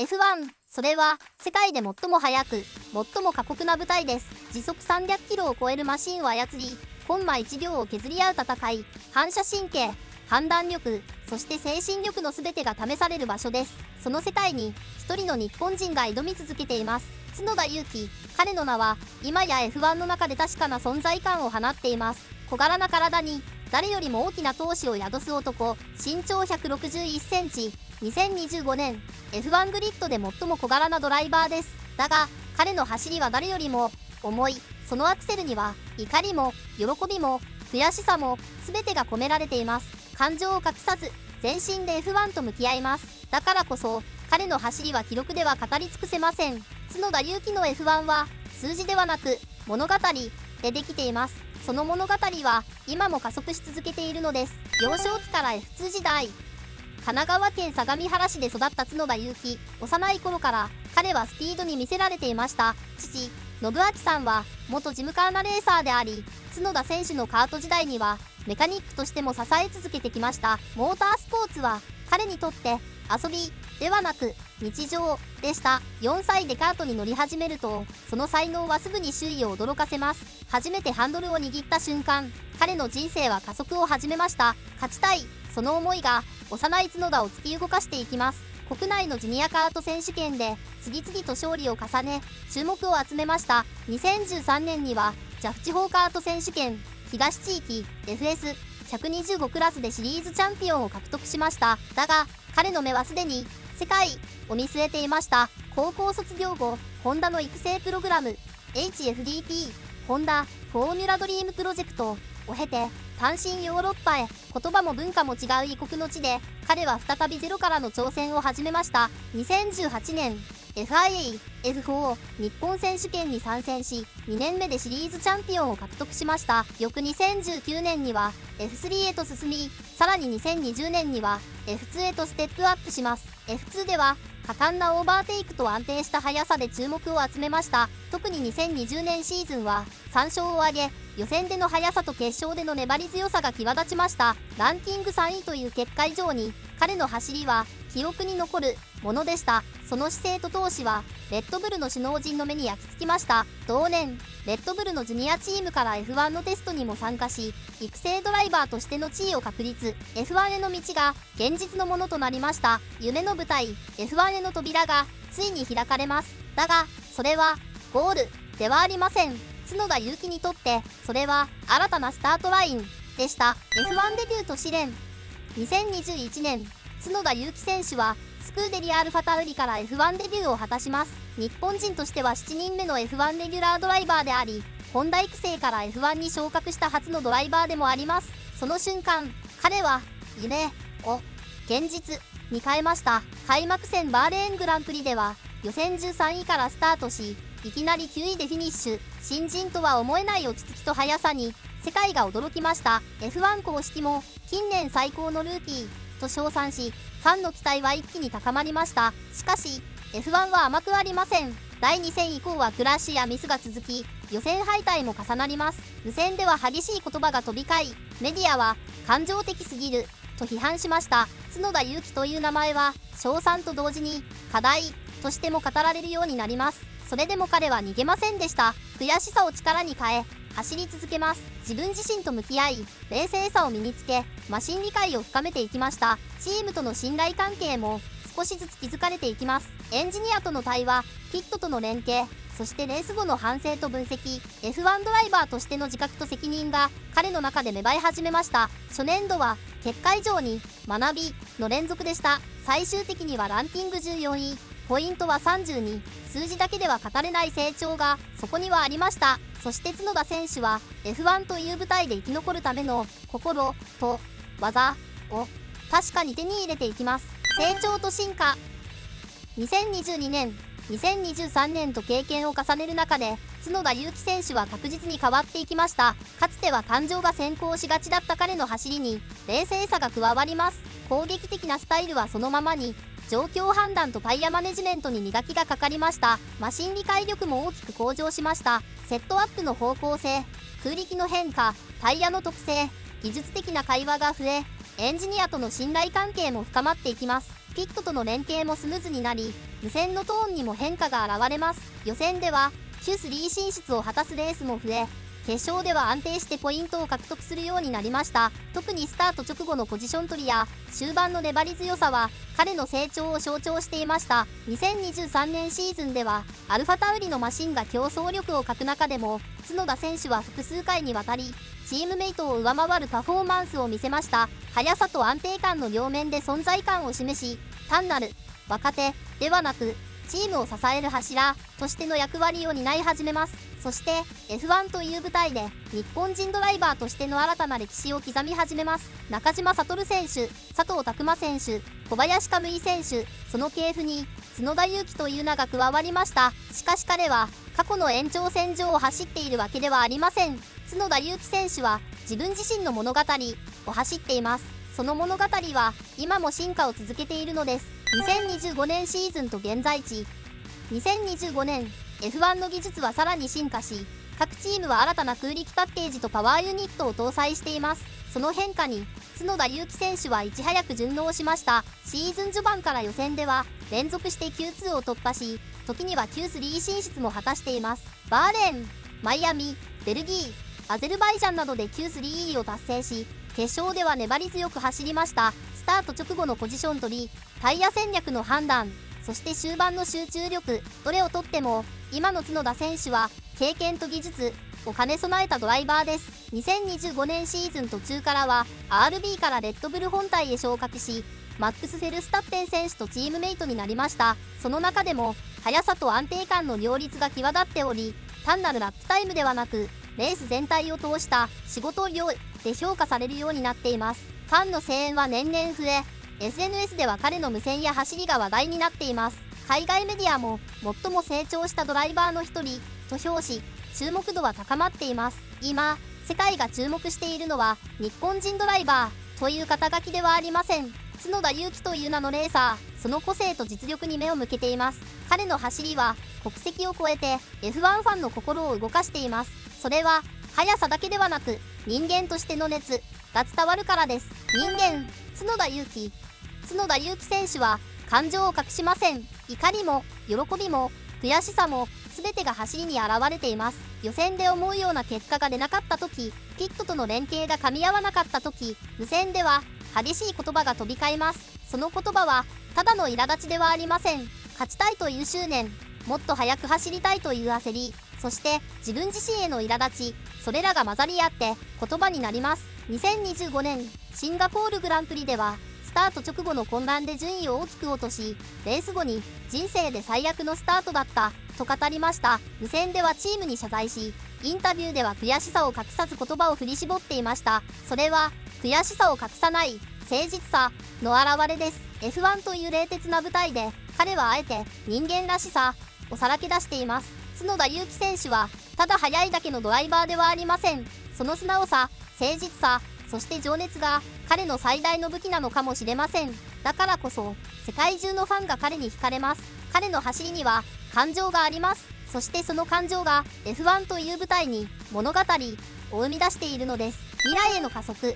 F1、それは世界で最も速く最も過酷な舞台です。時速300キロを超えるマシンを操り、コンマ1秒を削り合う戦い、反射神経、判断力、そして精神力の全てが試される場所です。その世界に一人の日本人が挑み続けています。角田裕樹。彼の名は今や F1 の中で確かな存在感を放っています。小柄な体に誰よりも大きな闘志を宿す男。身長161センチ。2025年 F1 グリッドで最も小柄なドライバーです。だが彼の走りは誰よりも重い。そのアクセルには怒りも喜びも悔しさも全てが込められています。感情を隠さず全身で F1 と向き合います。だからこそ彼の走りは記録では語り尽くせません。角田裕樹の F1 は数字ではなく物語でできています。その物語は今も加速し続けているのです。幼少期から F2 時代。神奈川県相模原市で育った角田裕樹。幼い頃から彼はスピードに魅せられていました。父信明さんは元ジムカーナレーサーであり、角田選手のカート時代にはメカニックとしても支え続けてきました。モータースポーツは彼にとって遊びではなく日常でした。4歳でカートに乗り始めると、その才能はすぐに周囲を驚かせます。初めてハンドルを握った瞬間、彼の人生は加速を始めました。勝ちたい、その思いが幼い角田を突き動かしていきます。国内のジュニアカート選手権で次々と勝利を重ね注目を集めました。2013年にはジャフ地方カート選手権東地域 FS125 クラスでシリーズチャンピオンを獲得しました。だが彼の目はすでに世界を見据えていました。高校卒業後、ホンダの育成プログラム HFDP ホンダフォーミュラドリームプロジェクトを経て単身ヨーロッパへ。言葉も文化も違う異国の地で彼は再びゼロからの挑戦を始めました。2018年 FIA F4 日本選手権に参戦し、2年目でシリーズチャンピオンを獲得しました。翌2019年には F3 へと進み、さらに2020年には F2 へとステップアップします。F2 では果敢なオーバーテイクと安定した速さで注目を集めました。特に2020年シーズンは3勝を挙げ、予選での速さと決勝での粘り強さが際立ちました。ランキング3位という結果以上に彼の走りは記憶に残るものでした。その姿勢と闘志はレッドブルの首脳陣の目に焼き付きました。同年レッドブルのジュニアチームから F1 のテストにも参加し、育成ドライバーとしての地位を確立。 F1 への道が現実のものとなりました。夢の舞台 F1 への扉がついに開かれます。だがそれはゴールではありません。角田裕樹にとってそれは新たなスタートラインでした。 F1 デビューと試練。2021年角田裕樹選手はスクーデリアルファタウリから F1 デビューを果たします。日本人としては7人目の F1 レギュラードライバーであり、ホンダ育成から F1 に昇格した初のドライバーでもあります。その瞬間彼は夢を現実に変えました。開幕戦バーレーングランプリでは予選13位からスタートし、いきなり9位でフィニッシュ。新人とは思えない落ち着きと速さに世界が驚きました。 F1 公式も近年最高のルーキーと称賛し、ファンの期待は一気に高まりました。しかし F1 は甘くありません。第2戦以降はクラッシュやミスが続き、予選敗退も重なります。無線では激しい言葉が飛び交い、メディアは感情的すぎると批判しました。角田裕樹という名前は称賛と同時に課題としても語られるようになります。それでも彼は逃げませんでした。悔しさを力に変え走り続けます。自分自身と向き合い冷静さを身につけ、マシン理解を深めていきました。チームとの信頼関係も少しずつ築かれていきます。エンジニアとの対話、ピットとの連携、そしてレース後の反省と分析。 F1 ドライバーとしての自覚と責任が彼の中で芽生え始めました。初年度は結果以上に学びの連続でした。最終的にはランキング14位、ポイントは32。数字だけでは語れない成長がそこにはありました。そして角田選手は F1 という舞台で生き残るための心と技を確かに手に入れていきます。成長と進化。2022年2023年と経験を重ねる中で角田裕樹選手は確実に変わっていきました。かつては感情が先行しがちだった彼の走りに冷静さが加わります。攻撃的なスタイルはそのままに、状況判断とタイヤマネジメントに磨きがかかりました。マシン理解力も大きく向上しました。セットアップの方向性、空力の変化、タイヤの特性、技術的な会話が増え、エンジニアとの信頼関係も深まっていきます。ピットとの連携もスムーズになり、無線のトーンにも変化が現れます。予選では Q3 進出を果たすレースも増え、決勝では安定してポイントを獲得するようになりました。特にスタート直後のポジション取りや終盤の粘り強さは彼の成長を象徴していました。2023年シーズンではアルファタウリのマシンが競争力を欠く中でも、角田選手は複数回にわたりチームメイトを上回るパフォーマンスを見せました。速さと安定感の両面で存在感を示し、単なる若手ではなくチームを支える柱としての役割を担い始めます。そして F1 という舞台で日本人ドライバーとしての新たな歴史を刻み始めます。中島悟選手、佐藤拓磨選手、小林可夢選手、その系譜に角田裕樹という名が加わりました。しかし彼は過去の延長線上を走っているわけではありません。角田裕樹選手は自分自身の物語を走っています。その物語は今も進化を続けているのです。2025年シーズンと現在地。2025年 F1 の技術はさらに進化し、各チームは新たな空力パッケージとパワーユニットを搭載しています。その変化に角田裕樹選手はいち早く順応しました。シーズン序盤から予選では連続して Q2 を突破し、時には Q3 進出も果たしています。バーレーン、マイアミ、ベルギー、アゼルバイジャンなどで Q3 入りを達成し、決勝では粘り強く走りました。スタート直後のポジション取り、タイヤ戦略の判断、そして終盤の集中力、どれをとっても今の角田選手は経験と技術を兼ね備えたドライバーです。2025年シーズン途中からは RB からレッドブル本体へ昇格し、マックス・フェルスタッペン選手とチームメイトになりました。その中でも速さと安定感の両立が際立っており、単なるラップタイムではなくレース全体を通した仕事量で評価されるようになっています。ファンの声援は年々増え、SNS では彼の無線や走りが話題になっています。海外メディアも最も成長したドライバーの一人と評し、注目度は高まっています。今世界が注目しているのは日本人ドライバーという肩書きではありません。角田裕樹という名のレーサー、その個性と実力に目を向けています。彼の走りは国籍を超えて F1 ファンの心を動かしています。それは速さだけではなく人間としての熱が伝わるからです。人間、角田裕樹選手は感情を隠しません。怒りも喜びも悔しさも全てが走りに現れています。予選で思うような結果が出なかった時、ピットとの連携が噛み合わなかった時、無線では激しい言葉が飛び交います。その言葉はただの苛立ちではありません。勝ちたいという執念、もっと速く走りたいという焦り、そして自分自身への苛立ち、それらが混ざり合って言葉になります。2025年シンガポールグランプリではスタート直後の混乱で順位を大きく落とし、レース後に人生で最悪のスタートだったと語りました。無線ではチームに謝罪し、インタビューでは悔しさを隠さず言葉を振り絞っていました。それは悔しさを隠さない誠実さの表れです。 F1 という冷徹な舞台で彼はあえて人間らしさをさらけ出しています。角田裕樹選手はただ速いだけのドライバーではありません。その素直さ、誠実さ、そして情熱が彼の最大の武器なのかもしれません。だからこそ世界中のファンが彼に惹かれます。彼の走りには感情があります。そしてその感情が F1 という舞台に物語を生み出しているのです。未来への加速、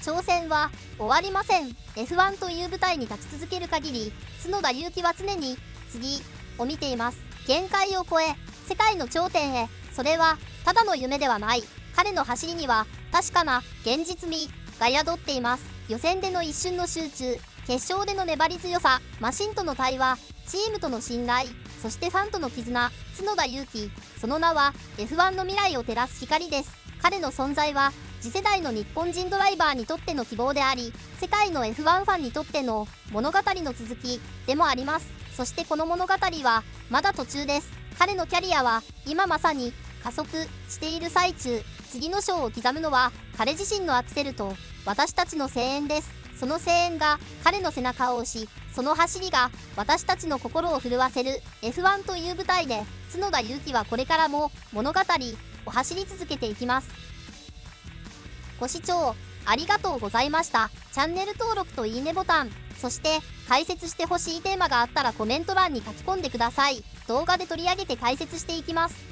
挑戦は終わりません。 F1 という舞台に立ち続ける限り、角田裕樹は常に次を見ています。限界を超え世界の頂点へ。それはただの夢ではない。彼の走りには確かな現実味が宿っています。予選での一瞬の集中、決勝での粘り強さ、マシンとの対話、チームとの信頼、そしてファンとの絆。角田裕樹、その名は F1 の未来を照らす光です。彼の存在は次世代の日本人ドライバーにとっての希望であり、世界の F1 ファンにとっての物語の続きでもあります。そしてこの物語はまだ途中です。彼のキャリアは今まさに加速している最中。次の章を刻むのは彼自身のアクセルと私たちの声援です。その声援が彼の背中を押し、その走りが私たちの心を震わせる。 F1 という舞台で角田裕樹はこれからも物語を走り続けていきます。ご視聴ありがとうございました。チャンネル登録といいねボタン、そして解説してほしいテーマがあったらコメント欄に書き込んでください。動画で取り上げて解説していきます。